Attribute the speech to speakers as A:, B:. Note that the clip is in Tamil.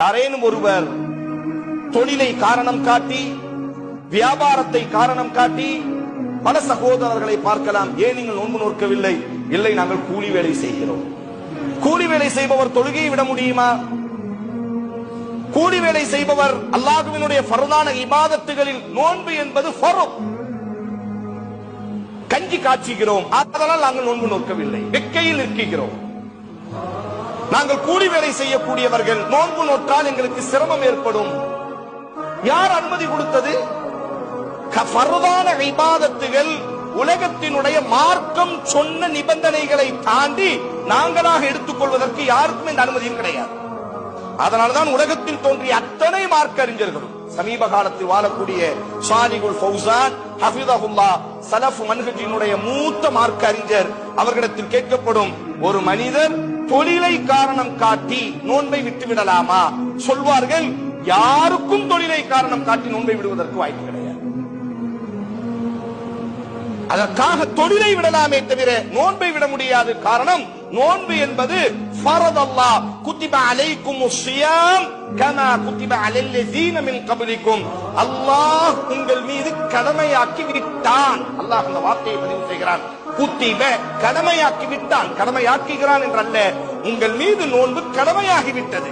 A: யாரேனும் ஒருவர் தொழிலை காரணம் காட்டி, வியாபாரத்தை காரணம் காட்டி, பல சகோதரர்களை பார்க்கலாம். ஏன் நீங்கள் நோன்பு நோக்கவில்லை? இல்லை, நாங்கள் கூலி வேலை செய்கிறோம். கூலி வேலை செய்பவர் தொழுகையை விட முடியுமா? கூலி வேலை செய்பவர் அல்லாஹ்வினுடைய ஃபர்தான இபாதத்துகளில் நோன்பு என்பது ஃபர்த். கஞ்சி காய்ச்சுகிறோம், அதனால் நாங்கள் நோன்பு நோக்கவில்லை, வெக்கையில் இருக்கிறோம். நாங்கள் கூலி வேலை செய்யக்கூடியவர்கள், நோன்பு நோற்றால் எங்களுக்கு சிரமம் ஏற்படும். யார் அனுமதி கொடுத்தது? ஃபர்தான இபாதத்துகள் உலகத்தினுடைய மார்க்கம் சொன்ன நிபந்தனைகளை தாண்டி நாங்களாக எடுத்துக்கொள்வதற்கு யாருக்கும் இந்த அனுமதியும் கிடையாது. அதனால்தான் உலகத்தில் தோன்றிய அத்தனை மார்க்க அறிஞர்களும், சமீப காலத்தில் வாழக்கூடிய ஷாலிகுல் ஃபௌசான் ஹஃபிதஹுல்லாஹ், சலஃப் மன்ஹஜினுடைய மூத்த மார்க்க அறிஞர், அவர்களிடத்தில் கேட்கப்படும், ஒரு மனிதர் தொழிலை காரணம் காட்டி நோன்பை விட்டு விடலாமா? சொல்வார்கள், யாருக்கும் தொழிலை காரணம் காட்டி நோன்பை விடுவதற்கு வாய்ப்பு கிடையாது. அதற்காக தொழிலை விடலாமே தவிர நோன்பை விட முடியாது. காரணம், நோன்பு என்பது ஃபரத். அல்லாஹ் குத்திப அலைக்குமுஸ் ஸியாம் கமா குத்திப அலல்லதீன மின் கப்லிக்கும், அல்லாஹ் உங்கள் மீது கடமையாக்கி விட்டான். அல்லாஹ் அந்த வார்த்தையை பதிவு செய்கிறான். குத்திப கடமையாக்கி விட்டான், கடமையாக்குகிறான் என்றல்ல, உங்கள் மீது நோன்பு கடமையாகி விட்டது.